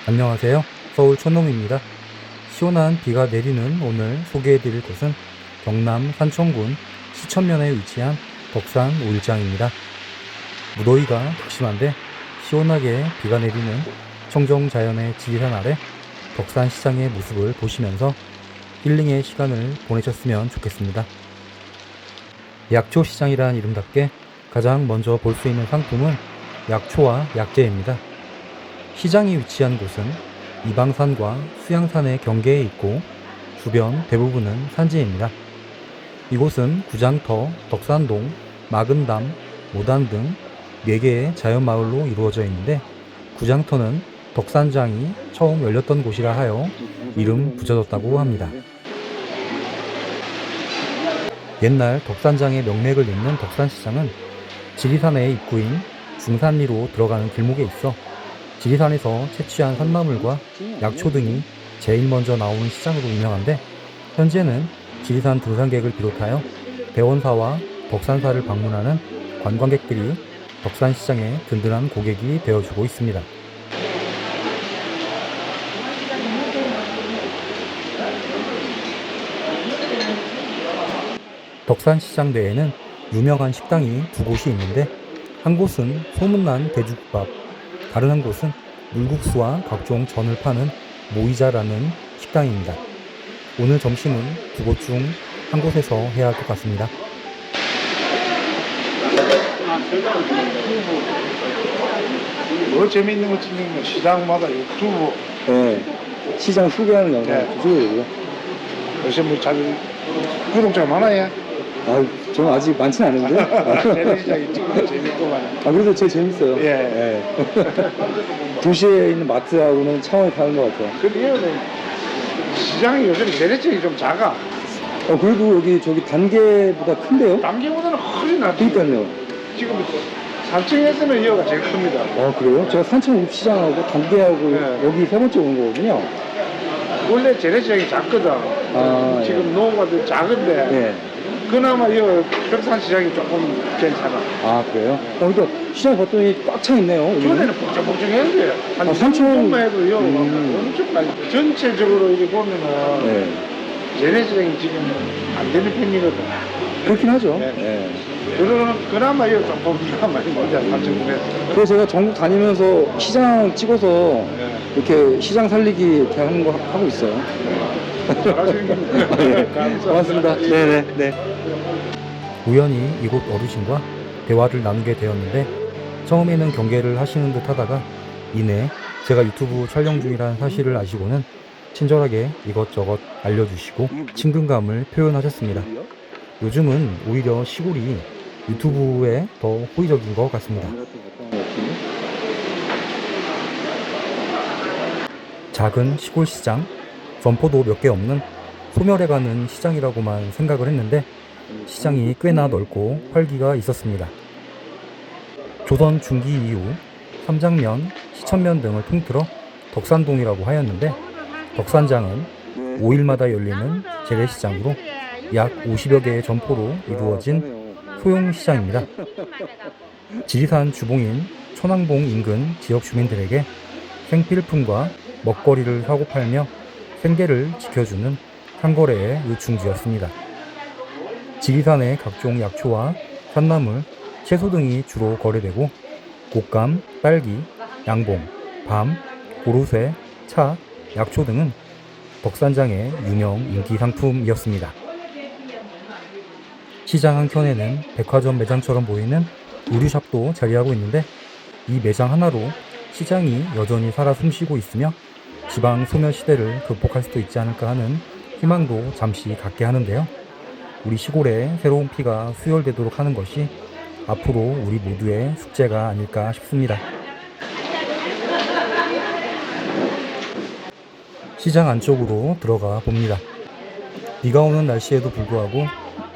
안녕하세요. 서울 촌놈입니다. 시원한 비가 내리는 오늘 소개해드릴 곳은 경남 산청군 시천면에 위치한 덕산 5일장입니다. 무더위가 극심한데 시원하게 비가 내리는 청정자연의 지리산 아래 덕산시장의 모습을 보시면서 힐링의 시간을 보내셨으면 좋겠습니다. 약초시장이란 이름답게 가장 먼저 볼 수 있는 상품은 약초와 약재입니다. 시장이 위치한 곳은 이방산과 수양산의 경계에 있고 주변 대부분은 산지입니다. 이곳은 구장터, 덕산동, 마근담, 모단 등 4개의 자연마을로 이루어져 있는데 구장터는 덕산장이 처음 열렸던 곳이라 하여 이름 붙여졌다고 합니다. 옛날 덕산장의 명맥을 잇는 덕산시장은 지리산의 입구인 중산리로 들어가는 길목에 있어 지리산에서 채취한 산나물과 약초 등이 제일 먼저 나오는 시장으로 유명한데 현재는 지리산 등산객을 비롯하여 대원사와 덕산사를 방문하는 관광객들이 덕산시장의 든든한 고객이 되어주고 있습니다. 덕산시장 내에는 유명한 식당이 2곳이 있는데 한 곳은 소문난 돼지국밥, 다른 한 곳은 물국수와 각종 전을 파는 모이자라는 식당입니다. 오늘 점심은 2곳 중 한 곳에서 해야 할 것 같습니다. 뭐 재밌는 거 찍는 거 시장마다 유튜브 네, 시장 소개하는 영상 주시고요. 요새 뭐 잘 구독자가 많아요. 아, 저는 아직 많지는 않은데. 재래시장이 찍는 거 재밌고만. 아, 그래도 제일 재밌어요. 예. 도시에 있는 마트하고는 차원이 다른 것 같아요. 그래요. 시장이 요즘 재래시장이 좀 작아. 그래도 여기 저기 단계보다 큰데요? 단계보다는 훨씬 낫죠. 그러니까요. 지금 3층에서는 여기가 제일 큽니다. 그래요? 제가 산천읍시장하고 단계하고 네. 여기 3번째 온 거거든요. 원래 재래시장이 작거든. 지금 농가도 작은데 네. 그나마 여기 덕산시장이 조금 괜찮아. 아, 그래요? 그러니까 시장 봤더니 꽉 차 있네요. 여기는. 전에는 복잡복잡했는데 한 3천 3천만 해도 여기 엄청 많이. 전체적으로 이렇게 보면은 네. 재래시장이 지금 안 되는 편이거든. 그렇긴 하죠. 네. 네. 그나마 이거 조금 비가 많이 몰자 3,900. 그래서 제가 전국 다니면서 시장 찍어서 이렇게 시장 살리기 이렇게 하는 거 하고 있어요. 잘하시는 네. 감사합니다. 고맙습니다. 네네. 우연히 이곳 어르신과 대화를 나누게 되었는데 처음에는 경계를 하시는 듯 하다가 이내 제가 유튜브 촬영 중이라는 사실을 아시고는 친절하게 이것저것 알려주시고 친근감을 표현하셨습니다. 요즘은 오히려 시골이 유튜브에 더 호의적인 것 같습니다. 작은 시골 시장, 점포도 몇 개 없는 소멸해가는 시장이라고만 생각을 했는데 시장이 꽤나 넓고 활기가 있었습니다. 조선 중기 이후 삼장면, 시천면 등을 통틀어 덕산동이라고 하였는데 덕산장은 5일마다 열리는 재래시장으로 약 50여 개의 점포로 이루어진 소형 시장입니다. 지리산 주봉인 천왕봉 인근 지역 주민들에게 생필품과 먹거리를 사고 팔며 생계를 지켜주는 상거래의 요충지였습니다. 지리산의 각종 약초와 산나물, 채소 등이 주로 거래되고 곶감, 딸기, 양봉, 밤, 고로쇠, 차, 약초 등은 덕산장의 유명 인기 상품이었습니다. 시장 한켠에는 백화점 매장처럼 보이는 의류샵도 자리하고 있는데 이 매장 하나로 시장이 여전히 살아 숨쉬고 있으며 지방 소멸 시대를 극복할 수도 있지 않을까 하는 희망도 잠시 갖게 하는데요. 우리 시골에 새로운 피가 수혈되도록 하는 것이 앞으로 우리 모두의 숙제가 아닐까 싶습니다. 시장 안쪽으로 들어가 봅니다. 비가 오는 날씨에도 불구하고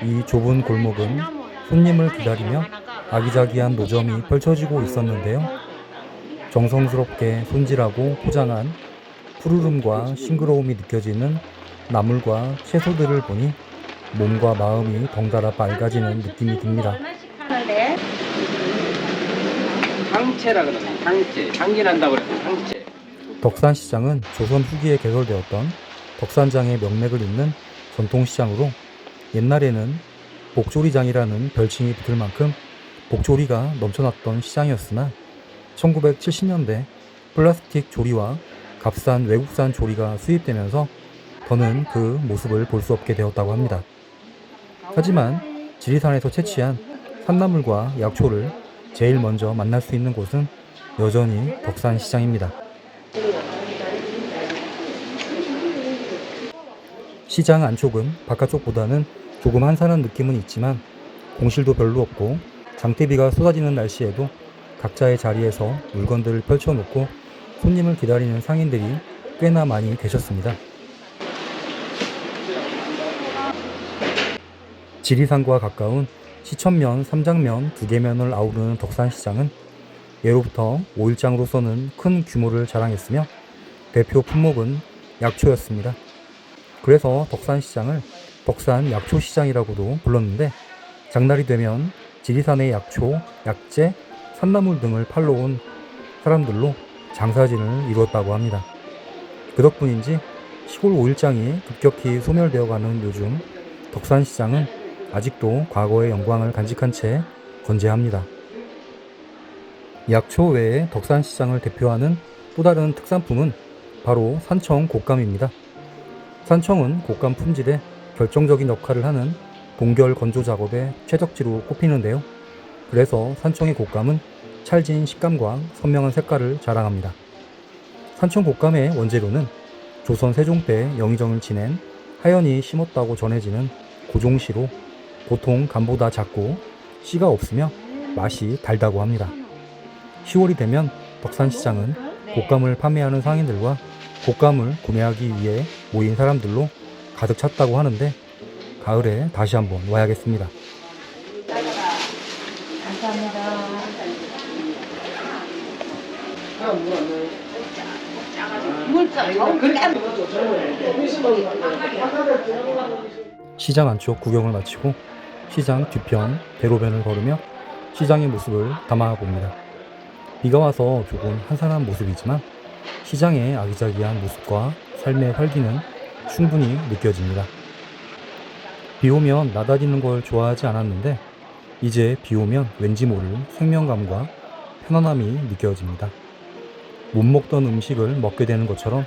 이 좁은 골목은 손님을 기다리며 아기자기한 노점이 펼쳐지고 있었는데요. 정성스럽게 손질하고 포장한 푸르름과 싱그러움이 느껴지는 나물과 채소들을 보니 몸과 마음이 덩달아 맑아지는 느낌이 듭니다. 상체라 그러네. 상체. 향기 난다고 그래서 상체. 덕산시장은 조선 후기에 개설되었던 덕산장의 명맥을 잇는 전통시장으로 옛날에는 복조리장이라는 별칭이 붙을 만큼 복조리가 넘쳐났던 시장이었으나 1970년대 플라스틱 조리와 값싼 외국산 조리가 수입되면서 더는 그 모습을 볼 수 없게 되었다고 합니다. 하지만 지리산에서 채취한 산나물과 약초를 제일 먼저 만날 수 있는 곳은 여전히 덕산시장입니다. 시장 안쪽은 바깥쪽보다는 조금 한산한 느낌은 있지만 공실도 별로 없고 장대비가 쏟아지는 날씨에도 각자의 자리에서 물건들을 펼쳐놓고 손님을 기다리는 상인들이 꽤나 많이 계셨습니다. 지리산과 가까운 시천면, 삼장면 두 개면을 아우르는 덕산시장은 예로부터 5일장으로서는 큰 규모를 자랑했으며 대표 품목은 약초였습니다. 그래서 덕산시장을 덕산 약초시장이라고도 불렀는데 장날이 되면 지리산의 약초, 약재, 산나물 등을 팔러 온 사람들로 장사진을 이루었다고 합니다. 그 덕분인지 시골 5일장이 급격히 소멸되어가는 요즘 덕산시장은 아직도 과거의 영광을 간직한 채 건재합니다. 약초 외에 덕산시장을 대표하는 또 다른 특산품은 바로 산청 곶감입니다. 산청은 곶감 품질에 결정적인 역할을 하는 동결 건조 작업의 최적지로 꼽히는데요. 그래서 산청의 곶감은 찰진 식감과 선명한 색깔을 자랑합니다. 산청 곶감의 원재료는 조선 세종 때 영의정을 지낸 하연이 심었다고 전해지는 고종씨로 보통 감보다 작고 씨가 없으며 맛이 달다고 합니다. 10월이 되면 덕산시장은 곶감을 판매하는 상인들과 곶감을 구매하기 위해 모인 사람들로 가득 찼다고 하는데 가을에 다시 한번 와야겠습니다. 시장 안쪽 구경을 마치고 시장 뒤편 대로변을 걸으며 시장의 모습을 담아봅니다. 비가 와서 조금 한산한 모습이지만 시장의 아기자기한 모습과 삶의 활기는 충분히 느껴집니다. 비 오면 나다니는 걸 좋아하지 않았는데 이제 비 오면 왠지 모를 생명감과 편안함이 느껴집니다. 못 먹던 음식을 먹게 되는 것처럼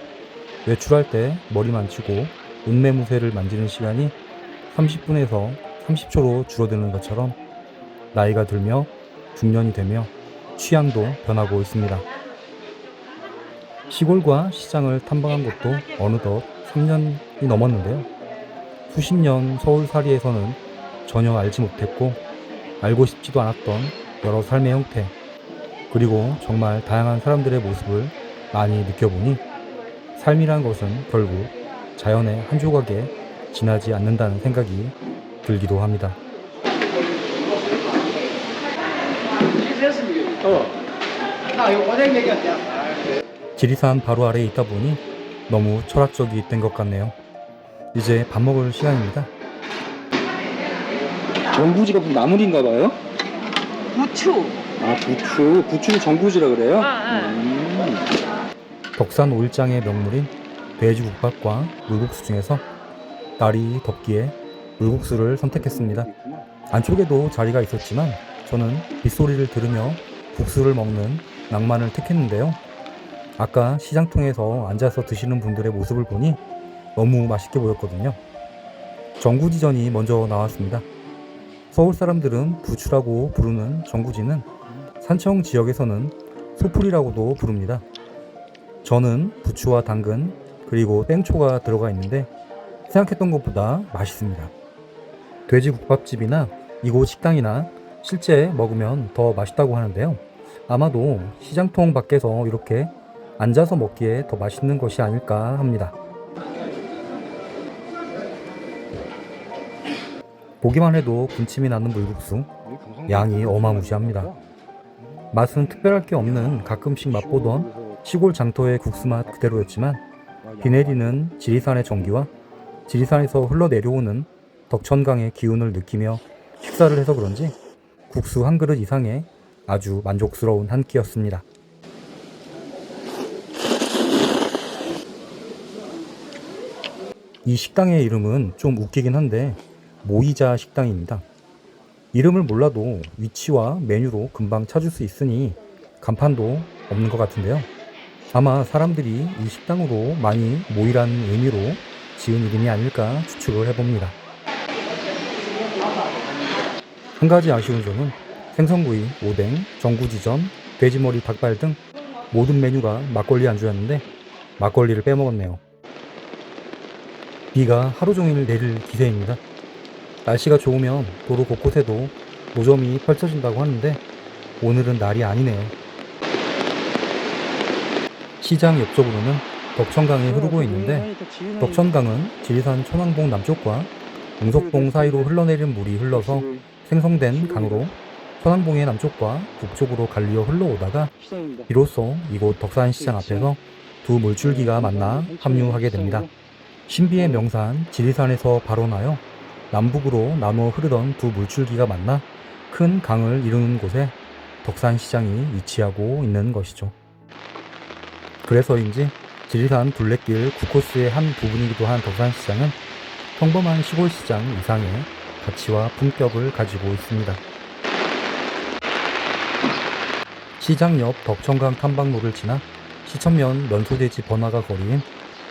외출할 때 머리 만지고 옷매무새를 만지는 시간이 30분에서 30초로 줄어드는 것처럼 나이가 들며 중년이 되며 취향도 변하고 있습니다. 시골과 시장을 탐방한 것도 어느덧 3년이 넘었는데요. 수십 년 서울살이에서는 전혀 알지 못했고 알고 싶지도 않았던 여러 삶의 형태 그리고 정말 다양한 사람들의 모습을 많이 느껴보니 삶이란 것은 결국 자연의 한 조각에 지나지 않는다는 생각이 들기도 합니다. 지리산 바로 아래에 있다 보니 너무 철학적이 된 것 같네요. 이제 밥 먹을 시간입니다. 전구지가 무슨 나물인가 봐요? 부추. 아, 부추. 부추를 전구지라 그래요? 덕산 5일장의 명물인 돼지국밥과 물국수 중에서 날이 덥기에 물국수를 선택했습니다. 안쪽에도 자리가 있었지만 저는 빗소리를 들으며 국수를 먹는 낭만을 택했는데요. 아까 시장통에서 앉아서 드시는 분들의 모습을 보니 너무 맛있게 보였거든요. 전구지전이 먼저 나왔습니다. 서울 사람들은 부추라고 부르는 전구지는 산청 지역에서는 소풀이라고도 부릅니다. 저는 부추와 당근 그리고 땡초가 들어가 있는데 생각했던 것보다 맛있습니다. 돼지국밥집이나 이곳 식당이나 실제 먹으면 더 맛있다고 하는데요. 아마도 시장통 밖에서 이렇게 앉아서 먹기에 더 맛있는 것이 아닐까 합니다. 보기만 해도 군침이 나는 물국수, 양이 어마무시합니다. 맛은 특별할 게 없는 가끔씩 맛보던 시골 장터의 국수 맛 그대로였지만 비 내리는 지리산의 정기와 지리산에서 흘러내려오는 덕천강의 기운을 느끼며 식사를 해서 그런지 국수 한 그릇 이상에 아주 만족스러운 한 끼였습니다. 이 식당의 이름은 좀 웃기긴 한데 모이자 식당입니다. 이름을 몰라도 위치와 메뉴로 금방 찾을 수 있으니 간판도 없는 것 같은데요. 아마 사람들이 이 식당으로 많이 모이라는 의미로 지은 이름이 아닐까 추측을 해봅니다. 한 가지 아쉬운 점은 생선구이, 오뎅, 전구지전, 돼지머리 닭발 등 모든 메뉴가 막걸리 안주였는데 막걸리를 빼먹었네요. 비가 하루 종일 내릴 기세입니다. 날씨가 좋으면 도로 곳곳에도 노점이 펼쳐진다고 하는데 오늘은 날이 아니네요. 시장 옆쪽으로는 덕천강이 흐르고 있는데 덕천강은 지리산 천왕봉 남쪽과 웅석봉 사이로 흘러내린 물이 흘러서 생성된 강으로 천왕봉의 남쪽과 북쪽으로 갈리어 흘러오다가 시장입니다. 비로소 이곳 덕산시장 앞에서 두 물줄기가 만나 합류하게 됩니다. 신비의 명산 지리산에서 발원하여 남북으로 나누어 흐르던 두 물줄기가 만나 큰 강을 이루는 곳에 덕산시장이 위치하고 있는 것이죠. 그래서인지 지리산 둘레길 9코스의 한 부분이기도 한 덕산시장은 평범한 시골시장 이상의 가치와 품격을 가지고 있습니다. 시장 옆 덕천강 탐방로를 지나 시천면 면소돼지 번화가 거리인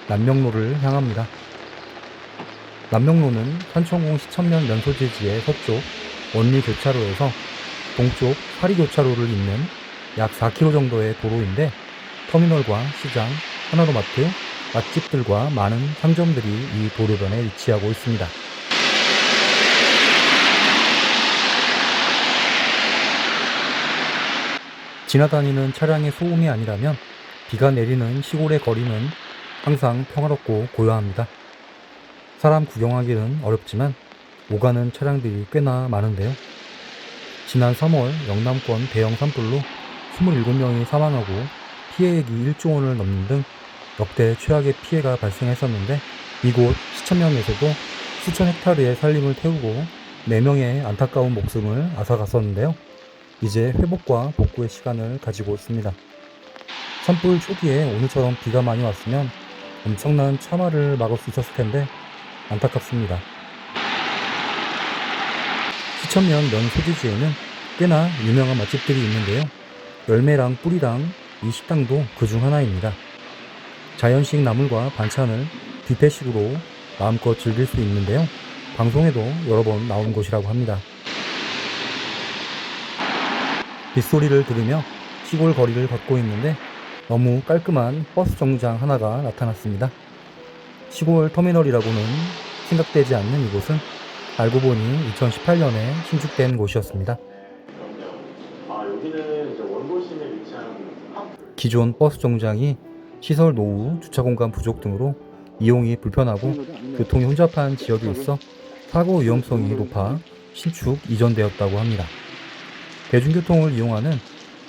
남명로를 향합니다. 남명로는 산천공 시천면 면소돼지의 서쪽 원리교차로에서 동쪽 사리교차로를 잇는 약 4km 정도의 도로인데 터미널과 시장, 하나로마트, 맛집들과 많은 상점들이 이 도로변에 위치하고 있습니다. 지나다니는 차량의 소음이 아니라면 비가 내리는 시골의 거리는 항상 평화롭고 고요합니다. 사람 구경하기는 어렵지만 오가는 차량들이 꽤나 많은데요. 지난 3월 영남권 대형 산불로 27명이 사망하고 피해액이 1조 원을 넘는 등 역대 최악의 피해가 발생했었는데 이곳 시천면에서도 수천 헥타르의 산림을 태우고 4명의 안타까운 목숨을 앗아갔었는데요. 이제 회복과 복구의 시간을 가지고 있습니다. 산불 초기에 오늘처럼 비가 많이 왔으면 엄청난 참화를 막을 수 있었을 텐데 안타깝습니다. 시천면 면소지지에는 꽤나 유명한 맛집들이 있는데요. 열매랑 뿌리랑 이 식당도 그중 하나입니다. 자연식 나물과 반찬을 뷔페식으로 마음껏 즐길 수 있는데요. 방송에도 여러 번 나온 곳이라고 합니다. 빗소리를 들으며 시골 거리를 걷고 있는데 너무 깔끔한 버스 정류장 하나가 나타났습니다. 시골 터미널이라고는 생각되지 않는 이곳은 알고 보니 2018년에 신축된 곳이었습니다. 여기는 이제 원도심에 위치한 기존 버스 정류장이 시설 노후, 주차 공간 부족 등으로 이용이 불편하고 교통이 혼잡한 지역에 있어 사고 위험성이 높아 신축 이전되었다고 합니다. 대중교통을 이용하는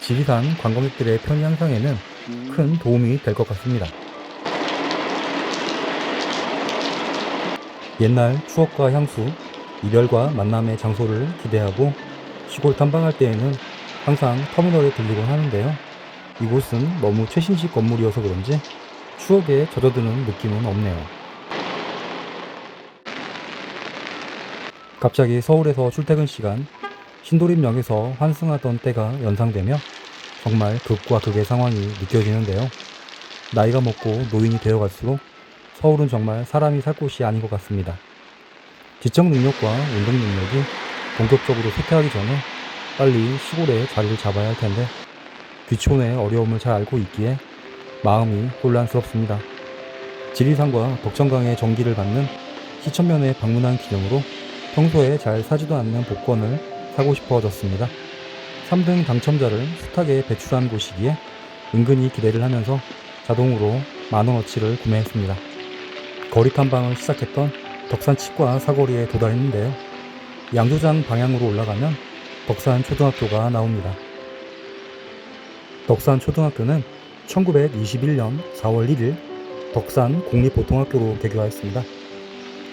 지리산 관광객들의 편의 향상에는 큰 도움이 될 것 같습니다. 옛날 추억과 향수, 이별과 만남의 장소를 기대하고 시골 탐방할 때에는 항상 터미널에 들리곤 하는데요. 이곳은 너무 최신식 건물이어서 그런지 추억에 젖어드는 느낌은 없네요. 갑자기 서울에서 출퇴근 시간 신도림역에서 환승하던 때가 연상되며 정말 극과 극의 상황이 느껴지는데요. 나이가 먹고 노인이 되어갈수록 서울은 정말 사람이 살 곳이 아닌 것 같습니다. 지적 능력과 운동 능력이 본격적으로 쇠퇴하기 전에 빨리 시골에 자리를 잡아야 할 텐데 귀촌의 어려움을 잘 알고 있기에 마음이 혼란스럽습니다. 지리산과 덕천강의 전기를 받는 시천면에 방문한 기념으로 평소에 잘 사지도 않는 복권을 사고 싶어졌습니다. 3등 당첨자를 숱하게 배출한 곳이기에 은근히 기대를 하면서 자동으로 만원어치를 구매했습니다. 거리 탐방을 시작했던 덕산 치과 사거리에 도달했는데요. 양조장 방향으로 올라가면 덕산 초등학교가 나옵니다. 덕산 초등학교는 1921년 4월 1일 덕산 공립보통학교로 개교하였습니다.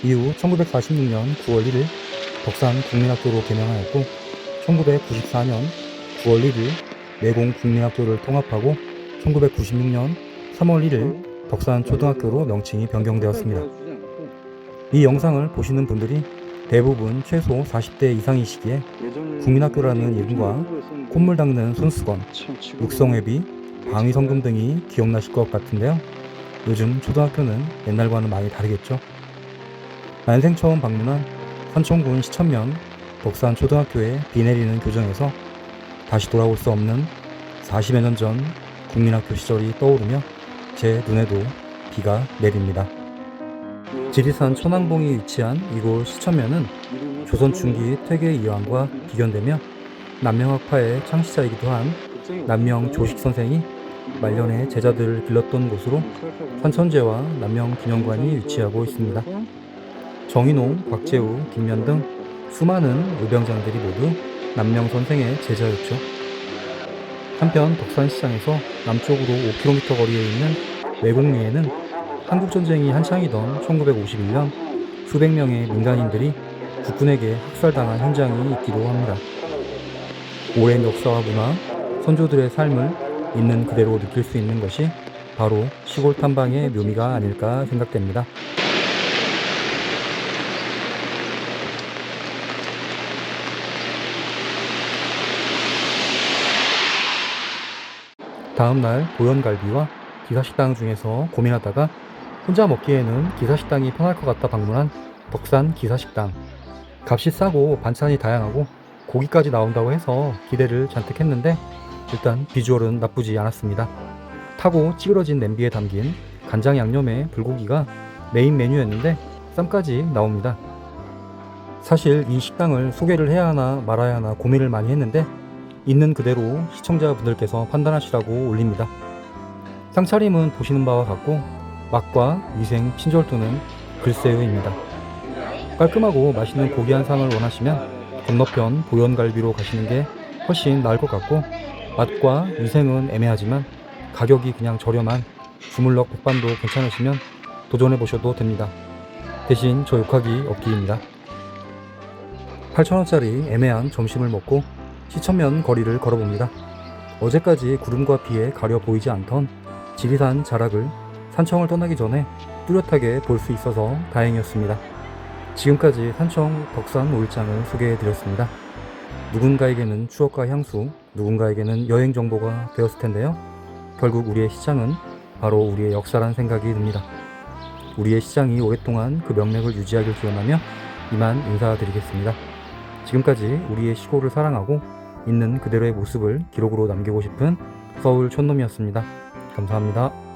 이후 1946년 9월 1일 덕산 국민학교로 개명하였고 1994년 9월 1일 내공 국민학교를 통합하고 1996년 3월 1일 덕산 초등학교로 명칭이 변경되었습니다. 이 영상을 보시는 분들이 대부분 최소 40대 이상이시기에 국민학교라는 이름과 콧물 닦는 손수건, 육성회비, 방위성금 등이 기억나실 것 같은데요. 요즘 초등학교는 옛날과는 많이 다르겠죠. 난생 처음 방문한 산청군 시천면 덕산초등학교의 비 내리는 교정에서 다시 돌아올 수 없는 40여 년 전 국민학교 시절이 떠오르며 제 눈에도 비가 내립니다. 지리산 천왕봉이 위치한 이곳 시천면은 조선 중기 퇴계 이황과 비견되며 남명학파의 창시자이기도 한 남명 조식 선생이 말년에 제자들을 길렀던 곳으로 산천제와 남명기념관이 위치하고 있습니다. 정인홍, 곽재우, 김면 등 수많은 의병장들이 모두 남명 선생의 제자였죠. 한편 덕산시장에서 남쪽으로 5km 거리에 있는 외곡리에는 한국전쟁이 한창이던 1951년 수백 명의 민간인들이 국군에게 학살당한 현장이 있기도 합니다. 오랜 역사와 문화, 선조들의 삶을 있는 그대로 느낄 수 있는 것이 바로 시골 탐방의 묘미가 아닐까 생각됩니다. 다음날 보현갈비와 기사식당 중에서 고민하다가 혼자 먹기에는 기사식당이 편할 것 같아 방문한 덕산 기사식당. 값이 싸고 반찬이 다양하고 고기까지 나온다고 해서 기대를 잔뜩 했는데 일단 비주얼은 나쁘지 않았습니다. 타고 찌그러진 냄비에 담긴 간장 양념의 불고기가 메인 메뉴였는데 쌈까지 나옵니다. 사실 이 식당을 소개를 해야 하나 말아야 하나 고민을 많이 했는데 있는 그대로 시청자분들께서 판단하시라고 올립니다. 상차림은 보시는 바와 같고 맛과 위생, 친절도는 글쎄요입니다. 깔끔하고 맛있는 고기 한 상을 원하시면 건너편 보현갈비로 가시는 게 훨씬 나을 것 같고 맛과 위생은 애매하지만 가격이 그냥 저렴한 주물럭 백반도 괜찮으시면 도전해 보셔도 됩니다. 대신 저 욕하기 없기입니다. 8,000원짜리 애매한 점심을 먹고 시천면 거리를 걸어봅니다. 어제까지 구름과 비에 가려 보이지 않던 지리산 자락을 산청을 떠나기 전에 뚜렷하게 볼 수 있어서 다행이었습니다. 지금까지 산청 덕산 5일장을 소개해드렸습니다. 누군가에게는 추억과 향수, 누군가에게는 여행 정보가 되었을 텐데요. 결국 우리의 시장은 바로 우리의 역사란 생각이 듭니다. 우리의 시장이 오랫동안 그 명맥을 유지하길 기원하며 이만 인사드리겠습니다. 지금까지 우리의 시골을 사랑하고 있는 그대로의 모습을 기록으로 남기고 싶은 서울 촌놈이었습니다. 감사합니다.